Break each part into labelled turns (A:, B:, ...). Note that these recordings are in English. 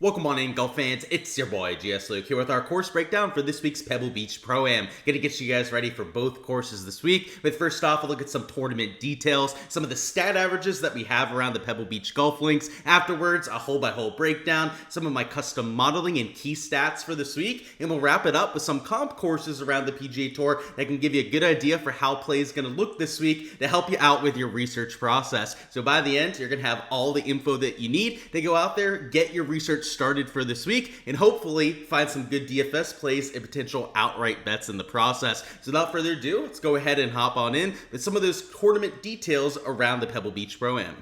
A: Welcome on in, golf fans. It's your boy Gsluke here with our course breakdown for this week's Pebble Beach Pro-Am. Gonna get you guys ready for both courses this week. But first off, we'll look at some tournament details, some of the stat averages that we have around the Pebble Beach golf links. Afterwards, a hole-by-hole breakdown, some of my custom modeling and key stats for this week, and we'll wrap it up with some comp courses around the PGA Tour that can give you a good idea for how play is gonna look this week to help you out with your research process. So by the end, you're gonna have all the info that you need to go out there, get your research started for this week, and hopefully find some good DFS plays and potential outright bets in the process. So without further ado, let's go ahead and hop on in with some of those tournament details around the Pebble Beach Pro-Am.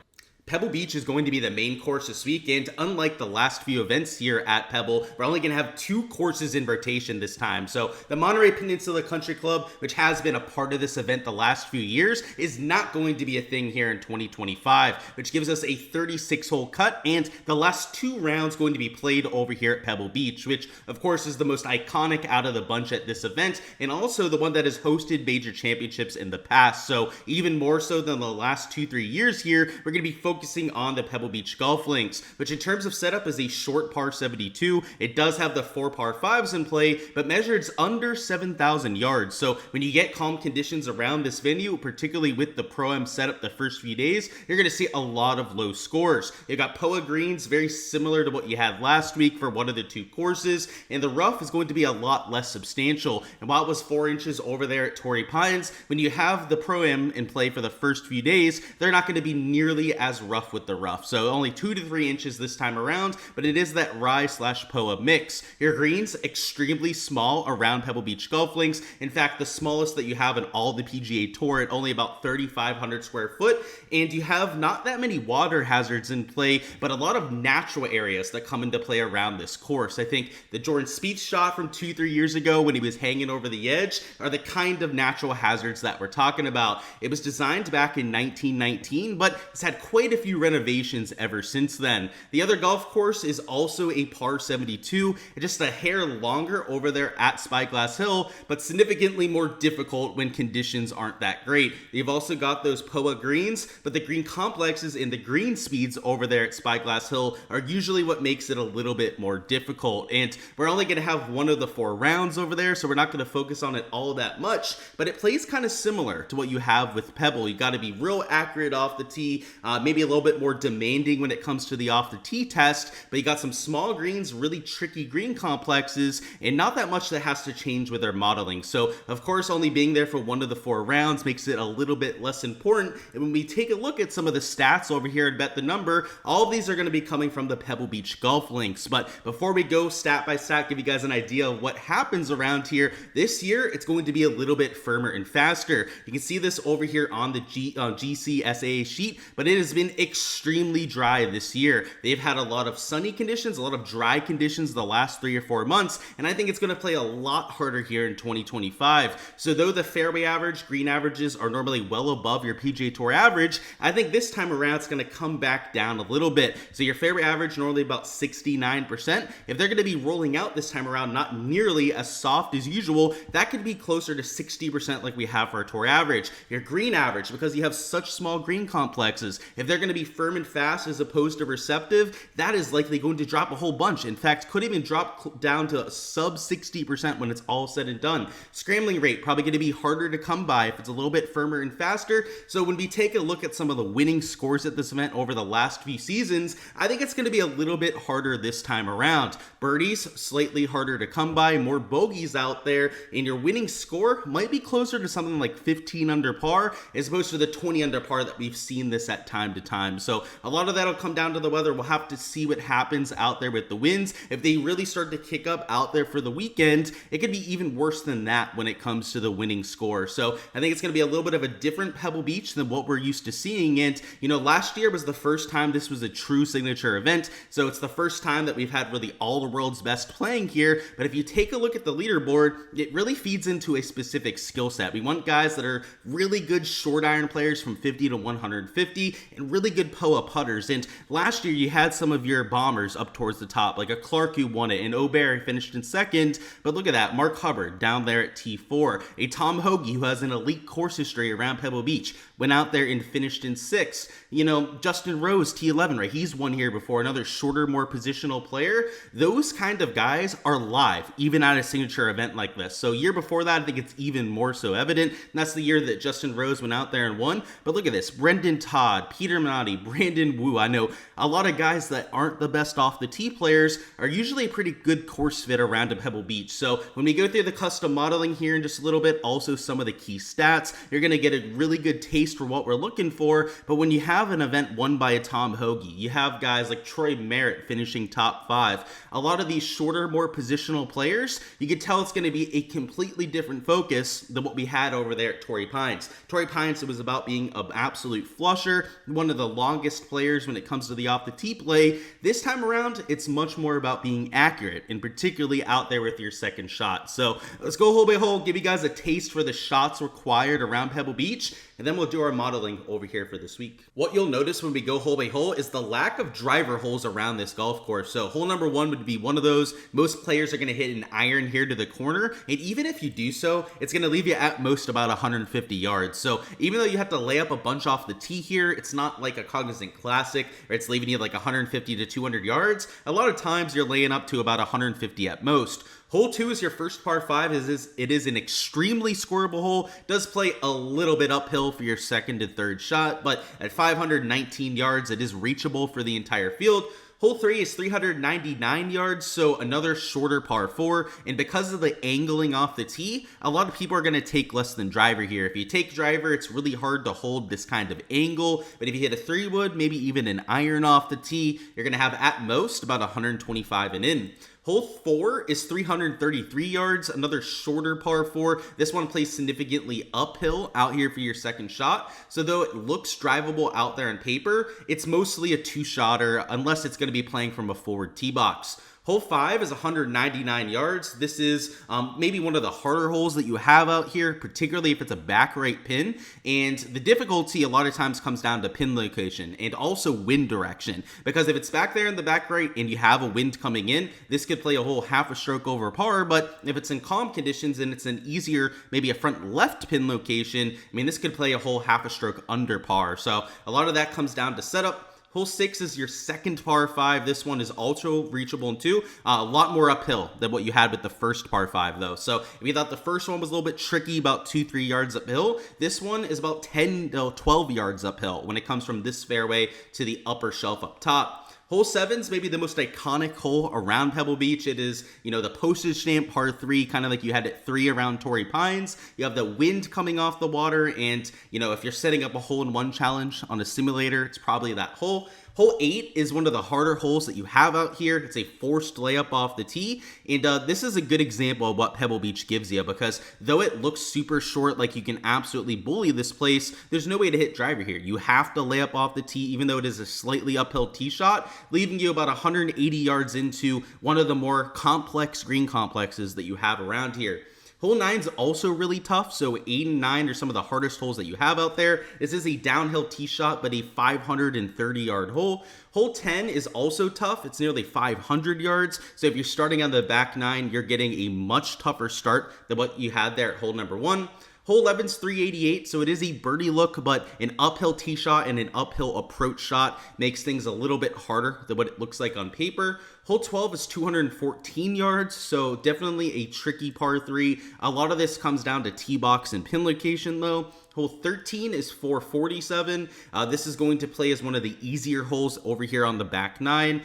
A: Pebble Beach is going to be the main course this week, and unlike the last few events here at Pebble, we're only going to have two courses in rotation this time. So the Monterey Peninsula Country Club, which has been a part of this event the last few years, is not going to be a thing here in 2025, which gives us a 36-hole cut, and the last two rounds going to be played over here at Pebble Beach, which of course is the most iconic out of the bunch at this event, and also the one that has hosted major championships in the past. So even more so than the last 2-3 years here, we're going to be focusing on the Pebble Beach golf links, which in terms of setup is a short par 72. It does have the 4 par 5s in play, but measures under 7,000 yards. So when you get calm conditions around this venue, particularly with the Pro-Am setup the first few days, you're going to see a lot of low scores. You've got POA greens, very similar to what you had last week for one of the two courses, and the rough is going to be a lot less substantial. And while it was 4 inches over there at Torrey Pines, when you have the Pro-Am in play for the first few days, they're not going to be nearly as rough with the rough. So only 2 to 3 inches this time around, but it is that rye/POA mix. Your greens extremely small around Pebble Beach golf links. In fact, the smallest that you have in all the PGA Tour at only about 3,500 square foot. And you have not that many water hazards in play, but a lot of natural areas that come into play around this course. I think the Jordan Spieth shot from 2-3 years ago when he was hanging over the edge are the kind of natural hazards that we're talking about. It was designed back in 1919, but it's had quite a few renovations ever since then. The other golf course is also a par 72, just a hair longer over there at Spyglass Hill, but significantly more difficult when conditions aren't that great. They've also got those POA greens, but the green complexes and the green speeds over there at Spyglass Hill are usually what makes it a little bit more difficult. And we're only going to have one of the 4 rounds over there, so we're not going to focus on it all that much, but it plays kind of similar to what you have with Pebble. You got to be real accurate off the tee, maybe a little bit more demanding when it comes to the off the tee test, but you got some small greens, really tricky green complexes, and not that much that has to change with their modeling. So of course, only being there for one of the 4 rounds makes it a little bit less important. And when we take a look at some of the stats over here and bet the number, all of these are going to be coming from the Pebble Beach golf links. But before we go stat by stat, give you guys an idea of what happens around here this year, it's going to be a little bit firmer and faster. You can see this over here on the GCSAA sheet, but it has been extremely dry this year. They've had a lot of sunny conditions, a lot of dry conditions the last 3 or 4 months, and I think it's going to play a lot harder here in 2025. So though the fairway average, green averages are normally well above your PGA Tour average, I think this time around it's going to come back down a little bit. So your fairway average normally about 69%. If they're going to be rolling out this time around not nearly as soft as usual, that could be closer to 60% like we have for our Tour average. Your green average, because you have such small green complexes, if they're going to be firm and fast as opposed to receptive, that is likely going to drop a whole bunch. In fact, could even drop down to sub 60% when it's all said and done. Scrambling rate, probably going to be harder to come by if it's a little bit firmer and faster. So when we take a look at some of the winning scores at this event over the last few seasons, I think it's going to be a little bit harder this time around. Birdies, slightly harder to come by, more bogeys out there, and your winning score might be closer to something like 15 under par as opposed to the 20 under par that we've seen this at time to time. So a lot of that'll come down to the weather. We'll have to see what happens out there with the winds. If they really start to kick up out there for the weekend, it could be even worse than that when it comes to the winning score. So I think it's going to be a little bit of a different Pebble Beach than what we're used to seeing. And, last year was the first time this was a true signature event. So it's the first time that we've had really all the world's best playing here. But if you take a look at the leaderboard, it really feeds into a specific skill set. We want guys that are really good short iron players from 50 to 150 and really really good POA putters. And last year you had some of your bombers up towards the top, like a Clark who won it, and O'Barry finished in second. But look at that, Mark Hubbard down there at T4, a Tom Hoagie who has an elite course history around Pebble Beach, went out there and finished in sixth. You know, Justin Rose, T11, right? He's won here before, another shorter, more positional player. Those kind of guys are live, even at a signature event like this. So year before that, I think it's even more so evident. And that's the year that Justin Rose went out there and won. But look at this, Brendan Todd, Peter Minotti, Brandon Wu. I know a lot of guys that aren't the best off the tee players are usually a pretty good course fit around a Pebble Beach. So when we go through the custom modeling here in just a little bit, also some of the key stats, you're going to get a really good taste for what we're looking for. But when you have an event won by a Tom Hoagie, you have guys like Troy Merritt finishing top 5. A lot of these shorter, more positional players, you can tell it's going to be a completely different focus than what we had over there at Torrey Pines. Torrey Pines, it was about being an absolute flusher, one of the longest players when it comes to the off the tee play. This time around, it's much more about being accurate, and particularly out there with your second shot. So let's go hole by hole, give you guys a taste for the shots required around Pebble Beach, and then we'll do our modeling over here for this week. What you'll notice when we go hole by hole is the lack of driver holes around this golf course. So hole number 1 would be one of those. Most players are going to hit an iron here to the corner, and even if you do so, it's going to leave you at most about 150 yards. So even though you have to lay up a bunch off the tee here, it's not like a Cognizant Classic where it's leaving you like 150 to 200 yards. A lot of times you're laying up to about 150 at most. Hole 2 is your first par 5. It is an extremely scoreable hole. Does play a little bit uphill for your second and third shot, but at 519 yards, it is reachable for the entire field. Hole 3 is 399 yards, so another shorter par 4, and because of the angling off the tee, a lot of people are going to take less than driver here. If you take driver, it's really hard to hold this kind of angle, but if you hit a 3-wood, maybe even an iron off the tee, you're going to have at most about 125 and in. Hole 4 is 333 yards, another shorter par 4. This one plays significantly uphill out here for your second shot. So though it looks drivable out there on paper, it's mostly a 2-shotter unless it's going to be playing from a forward tee box. Hole 5 is 199 yards. This is maybe one of the harder holes that you have out here, particularly if it's a back right pin. And the difficulty a lot of times comes down to pin location and also wind direction. Because if it's back there in the back right and you have a wind coming in, this could play a whole half a stroke over par. But if it's in calm conditions and it's an easier, maybe a front left pin location, I mean, this could play a whole half a stroke under par. So a lot of that comes down to setup. Hole 6 is your second par 5. This one is also reachable in 2. A lot more uphill than what you had with the first par 5 though. So if you thought the first one was a little bit tricky, about 2-3 yards uphill, this one is about 10 to 12 yards uphill when it comes from this fairway to the upper shelf up top. Hole 7 is maybe the most iconic hole around Pebble Beach. It is, you know, the postage stamp par 3, kind of like you had at 3 around Torrey Pines. You have the wind coming off the water, and, you know, if you're setting up a hole-in-one challenge on a simulator, it's probably that hole. Hole 8 is one of the harder holes that you have out here. It's a forced layup off the tee, and this is a good example of what Pebble Beach gives you, because though it looks super short, like you can absolutely bully this place, there's no way to hit driver here. You have to lay up off the tee, even though it is a slightly uphill tee shot, leaving you about 180 yards into one of the more complex green complexes that you have around here. Hole 9 is also really tough, so 8 and 9 are some of the hardest holes that you have out there. This is a downhill tee shot, but a 530-yard hole. Hole 10 is also tough. It's nearly 500 yards, so if you're starting on the back 9, you're getting a much tougher start than what you had there at hole number 1. Hole 11 is 388, so it is a birdie look, but an uphill tee shot and an uphill approach shot makes things a little bit harder than what it looks like on paper. Hole 12 is 214 yards, so definitely a tricky par 3. A lot of this comes down to tee box and pin location though. Hole 13 is 447. This is going to play as one of the easier holes over here on the back 9.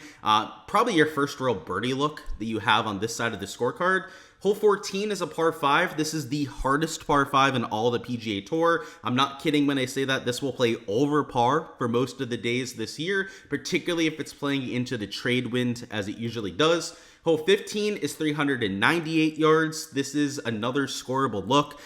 A: Probably your first real birdie look that you have on this side of the scorecard. Hole 14 is a par 5. This is the hardest par 5 in all the PGA Tour. I'm not kidding when I say that. This will play over par for most of the days this year, particularly if it's playing into the trade wind as it usually does. Hole 15 is 398 yards. This is another scoreable look.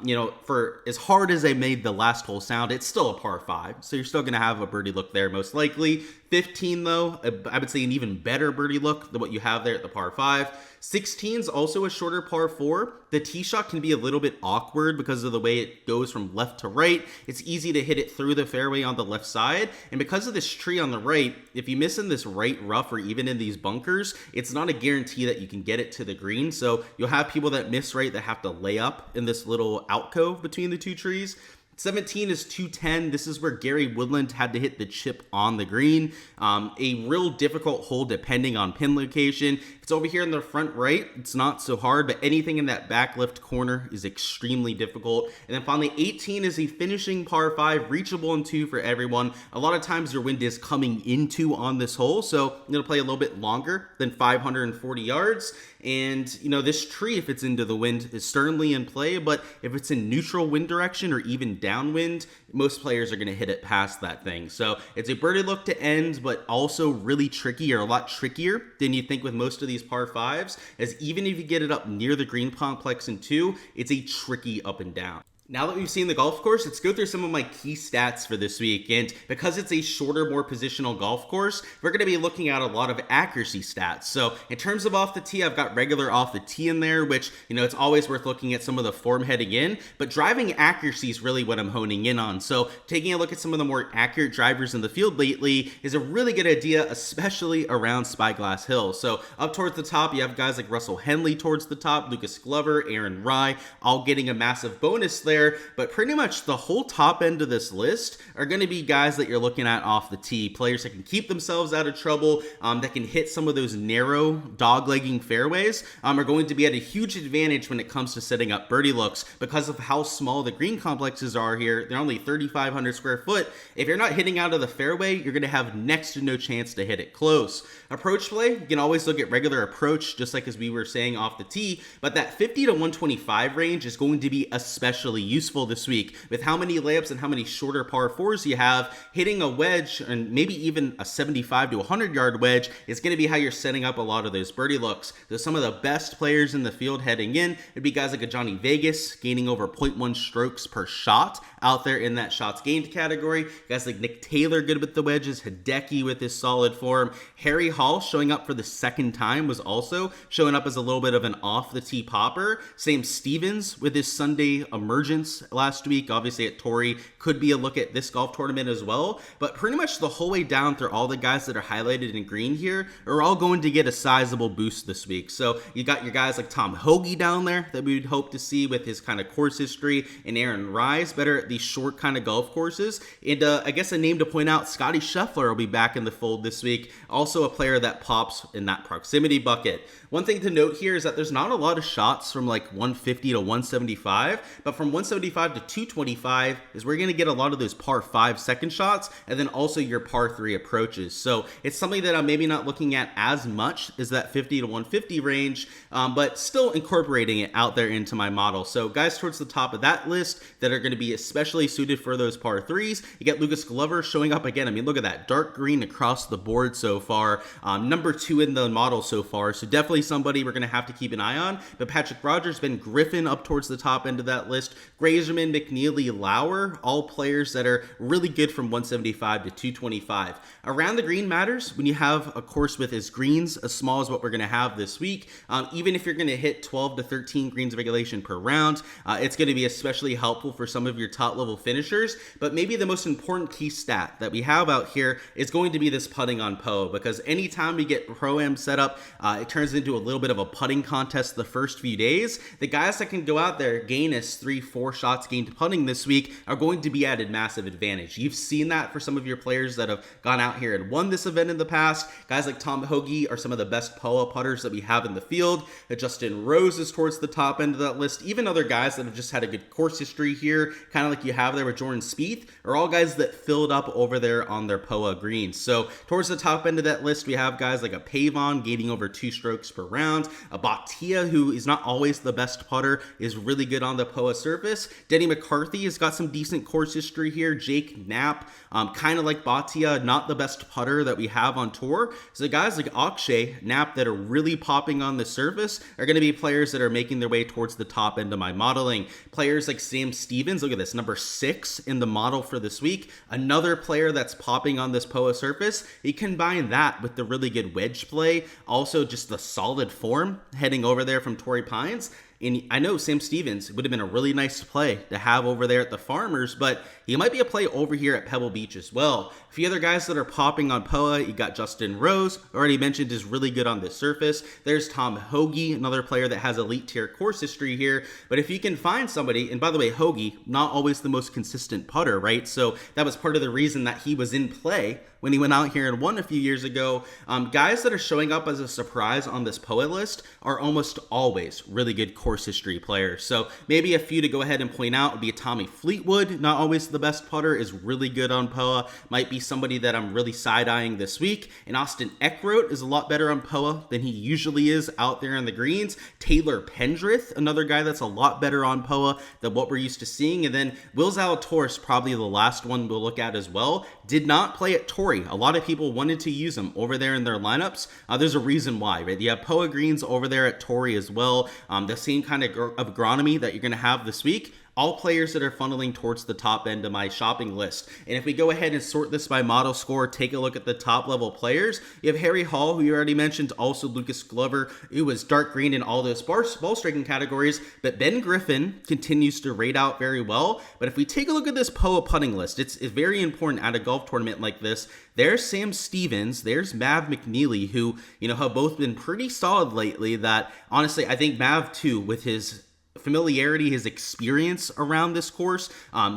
A: You know, for as hard as I made the last hole sound, it's still a par 5. So you're still going to have a birdie look there most likely. 15 though, I would say an even better birdie look than what you have there at the par 5. 16 is also a shorter par 4. The tee shot can be a little bit awkward because of the way it goes from left to right. It's easy to hit it through the fairway on the left side, and because of this tree on the right, if you miss in this right rough or even in these bunkers, it's not a guarantee that you can get it to the green. So you'll have people that miss right that have to lay up in this little alcove between the two trees. 17 is 210. This is where Gary Woodland had to hit the chip on the green. A real difficult hole depending on pin location. If it's over here in the front right, it's not so hard, but anything in that back left corner is extremely difficult. And then finally, 18 is a finishing par 5, reachable in 2 for everyone. A lot of times your wind is coming into on this hole, so it'll play a little bit longer than 540 yards. And, you know, this tree, if it's into the wind, is certainly in play, but if it's in neutral wind direction or even downwind, most players are going to hit it past that thing. So it's a birdie look to end, but also really tricky, or a lot trickier than you think with most of these par 5s, as even if you get it up near the green complex in 2, it's a tricky up and down. Now that we've seen the golf course, let's go through some of my key stats for this week. And because it's a shorter, more positional golf course, we're going to be looking at a lot of accuracy stats. So in terms of off the tee, I've got regular off the tee in there, which, you know, it's always worth looking at some of the form heading in, but driving accuracy is really what I'm honing in on. So taking a look at some of the more accurate drivers in the field lately is a really good idea, especially around Spyglass Hill. So up towards the top, you have guys like Russell Henley towards the top, Lucas Glover, Aaron Rai, all getting a massive bonus there. But pretty much the whole top end of this list are going to be guys that you're looking at off the tee, players that can keep themselves out of trouble, that can hit some of those narrow dog-legging fairways, are going to be at a huge advantage when it comes to setting up birdie looks because of how small the green complexes are here. They're only 3,500 square foot. If you're not hitting out of the fairway, you're going to have next to no chance to hit it close. Approach play, you can always look at regular approach, just like as we were saying off the tee, but that 50 to 125 range is going to be especially useful this week with how many layups and how many shorter par 4s you have. Hitting a wedge and maybe even a 75 to 100 yard wedge is going to be how you're setting up a lot of those birdie looks. So some of the best players in the field heading in would be guys like a Johnny Vegas gaining over 0.1 strokes per shot out there in that shots gained category. Guys like Nick Taylor good with the wedges, Hideki with his solid form. Harry Hall showing up for the second time was also showing up as a little bit of an off the tee popper. Sam Stevens with his Sunday emergence last week, obviously at Torrey, could be a look at this golf tournament as well. But pretty much the whole way down through all the guys that are highlighted in green here are all going to get a sizable boost this week. So you got your guys like Tom Hoagie down there that we would hope to see with his kind of course history, and Aaron Rise better at these short kind of golf courses. And I guess a name to point out, Scotty Scheffler will be back in the fold this week, also a player that pops in that proximity bucket. One thing to note here is that there's not a lot of shots from like 150 to 175, but from 175 to 225 is where you're going to get a lot of those par 5 second shots, and then also your par 3 approaches. So it's something that I'm maybe not looking at as much as that 50 to 150 range, but still incorporating it out there into my model. So guys towards the top of that list that are going to be especially suited for those par 3s, you get Lucas Glover showing up again. I mean, look at that dark green across the board so far. Number 2 in the model so far, so definitely somebody we're going to have to keep an eye on. But Patrick Rogers, Ben Griffin up towards the top end of that list, Grazerman, McNeely, Lauer, all players that are really good from 175 to 225. Around the green matters when you have a course with as greens as small as what we're going to have this week. Even if you're going to hit 12 to 13 greens of regulation per round, it's going to be especially helpful for some of your top level finishers. But maybe the most important key stat that we have out here is going to be this putting on PO, because anytime we get Pro-Am set up, it turns into a little bit of a putting contest the first few days. The guys that can go out there, gain us 3-4 shots gained putting this week are going to be at a massive advantage. You've seen that for some of your players that have gone out here and won this event in the past. Guys like Tom Hoagie are some of the best POA putters that we have in the field. Justin Rose is towards the top end of that list. Even other guys that have just had a good course history here, kind of like you have there with Jordan Spieth, are all guys that filled up over there on their POA greens. So towards the top end of that list, we have guys like a Pavon gaining over 2 strokes per round. A Bhatia, who is not always the best putter, is really good on the POA surface. Denny McCarthy has got some decent course history here. Jake Knapp, kind of like Bhatia, not the best putter that we have on tour. So guys like Akshay, Knapp that are really popping on the surface are going to be players that are making their way towards the top end of my modeling. Players like Sam Stevens, look at this, number 6 in the model for this week. Another player that's popping on this POA surface. You combine that with the really good wedge play, also just the solid form heading over there from Torrey Pines. And I know Sam Stevens would have been a really nice play to have over there at the Farmers, but he might be a play over here at Pebble Beach as well. A few other guys that are popping on POA, you got Justin Rose, already mentioned, is really good on this surface. There's Tom Hoagie, another player that has elite tier course history here. But if you can find somebody, and by the way, Hoagie, not always the most consistent putter, right? So that was part of the reason that he was in play when he went out here and won a few years ago. Guys that are showing up as a surprise on this POA list are almost always really good course history players. So maybe a few to go ahead and point out would be a Tommy Fleetwood, not always the best putter, is really good on POA. Might be somebody that I'm really side-eyeing this week. And Austin Eckroat is a lot better on POA than he usually is out there on the greens. Taylor Pendrith, another guy that's a lot better on POA than what we're used to seeing. And then Will Zalatoris, probably the last one we'll look at as well, did not play at Torrey. A lot of people wanted to use him over there in their lineups. There's a reason why, right? You have POA greens over there at Torrey as well. The same kind of agronomy that you're going to have this week. All players that are funneling towards the top end of my shopping list. And if we go ahead and sort this by model score, take a look at the top level players. You have Harry Hall, who you already mentioned, also Lucas Glover, who was dark green in all those ball striking categories. But Ben Griffin continues to rate out very well. But if we take a look at this POA putting list, it's very important at a golf tournament like this. There's Sam Stevens, there's Mav McNeely, who, have both been pretty solid lately. That honestly, I think Mav too, with his familiarity, his experience around this course,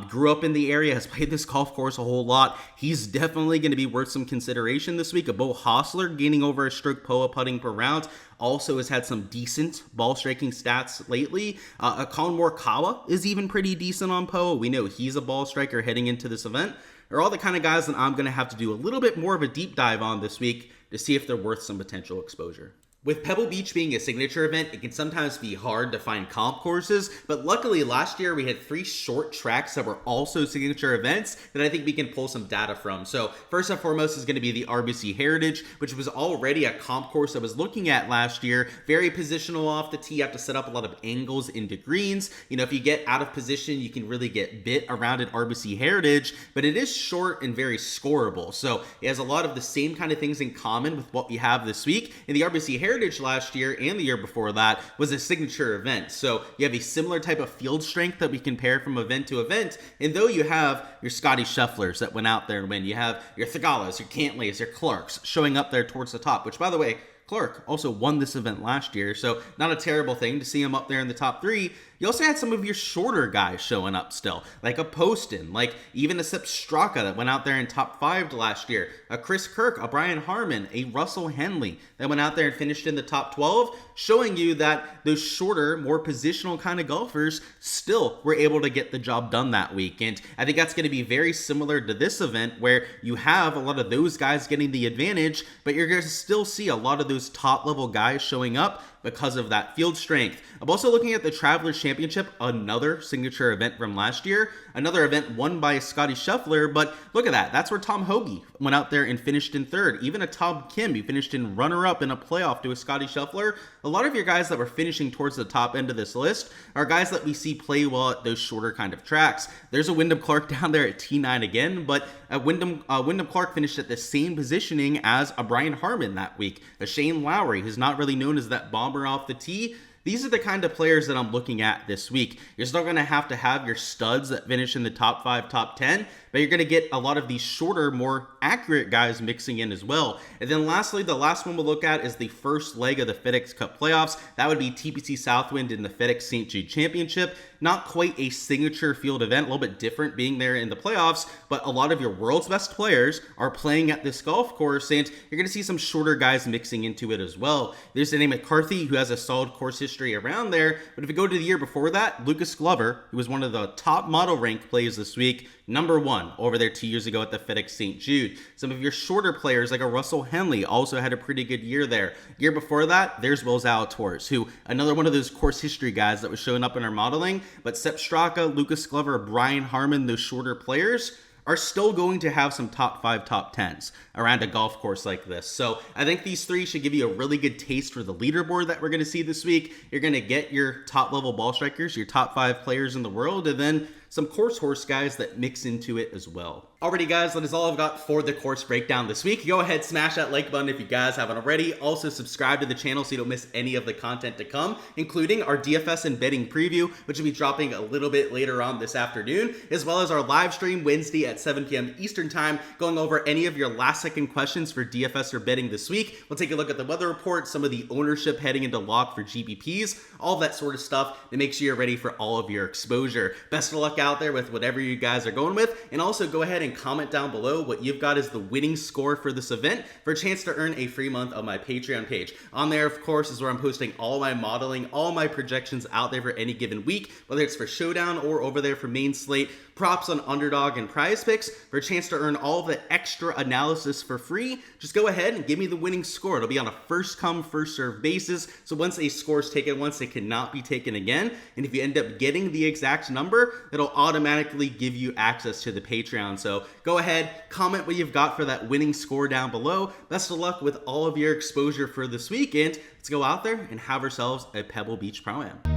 A: grew up in the area, has played this golf course a whole lot. He's definitely going to be worth some consideration this week. A Bo Hostler gaining over a stroke POA putting per round. Also has had some decent ball striking stats lately. Colin Morikawa is even pretty decent on POA. We know he's a ball striker heading into this event. Are all the kind of guys that I'm going to have to do a little bit more of a deep dive on this week to see if they're worth some potential exposure. With Pebble Beach being a signature event, it can sometimes be hard to find comp courses, but luckily last year we had 3 short tracks that were also signature events that I think we can pull some data from. So first and foremost is going to be the RBC Heritage, which was already a comp course I was looking at last year. Very positional off the tee. You have to set up a lot of angles into greens. If you get out of position, you can really get bit around at RBC Heritage, but it is short and very scoreable. So it has a lot of the same kind of things in common with what we have this week. In the RBC Heritage last year and the year before that was a signature event. So you have a similar type of field strength that we compare from event to event. And though you have your Scotty Schefflers that went out there and win, you have your Thagalas, your Cantleys, your Clarks showing up there towards the top, which by the way, Clark also won this event last year, so not a terrible thing to see him up there in the top 3. You also had some of your shorter guys showing up still, like a Poston, like even a Sepp Straka that went out there in top 5 last year, a Chris Kirk, a Brian Harmon, a Russell Henley that went out there and finished in the top 12, showing you that those shorter, more positional kind of golfers still were able to get the job done that week. And I think that's going to be very similar to this event where you have a lot of those guys getting the advantage, but you're going to still see a lot of those top level guys showing up because of that field strength. I'm also looking at the Travelers Championship, another signature event from last year, another event won by Scotty Scheffler, but look at that. That's where Tom Hoagie went out there and finished in 3rd. Even a Tom Kim, who finished in runner-up in a playoff to a Scotty Scheffler. A lot of your guys that were finishing towards the top end of this list are guys that we see play well at those shorter kind of tracks. There's a Wyndham Clark down there at T9 again, but Wyndham Clark finished at the same positioning as a Brian Harmon that week. A Shane Lowry, who's not really known as that bomber off the tee. These are the kind of players that I'm looking at this week. You're still going to have your studs that finish in the top 5, top 10, but you're going to get a lot of these shorter, more accurate guys mixing in as well. And then lastly, the last one we'll look at is the first leg of the FedEx Cup playoffs. That would be TPC Southwind in the FedEx St. Jude Championship. Not quite a signature field event, a little bit different being there in the playoffs, but a lot of your world's best players are playing at this golf course, and you're going to see some shorter guys mixing into it as well. There's Danny McCarthy, who has a solid course history around there, but if you go to the year before that, Lucas Glover, who was one of the top model rank plays this week, number 1 over there 2 years ago at the FedEx St. Jude. Some of your shorter players like a Russell Henley also had a pretty good year there. Year before that, there's Will Zalatoris, who another one of those course history guys that was showing up in our modeling, but Sepp Straka, Lucas Glover, Brian Harmon, those shorter players are still going to have some top 5, top 10s around a golf course like this. So I think these 3 should give you a really good taste for the leaderboard that we're going to see this week. You're going to get your top level ball strikers, your top 5 players in the world, and then some course horse guys that mix into it as well. Alrighty guys, that is all I've got for the course breakdown this week. Go ahead, smash that like button if you guys haven't already. Also subscribe to the channel so you don't miss any of the content to come, including our DFS and betting preview, which will be dropping a little bit later on this afternoon, as well as our live stream Wednesday at 7 p.m. Eastern time, going over any of your last second questions for DFS or betting this week. We'll take a look at the weather report, some of the ownership heading into lock for GPPs, all of that sort of stuff to make sure you're ready for all of your exposure. Best of luck out there with whatever you guys are going with, and also go ahead and comment down below what you've got as the winning score for this event for a chance to earn a free month on my Patreon page. On there, of course, is where I'm posting all my modeling, all my projections out there for any given week, whether it's for Showdown or over there for main slate, props on Underdog and Prize Picks for a chance to earn all of the extra analysis for free. Just go ahead and give me the winning score. It'll be on a first come, first serve basis. So once a score is taken once, it cannot be taken again. And if you end up getting the exact number, it'll automatically give you access to the Patreon. So go ahead, comment what you've got for that winning score down below. Best of luck with all of your exposure for this week, and let's go out there and have ourselves a Pebble Beach Pro-Am.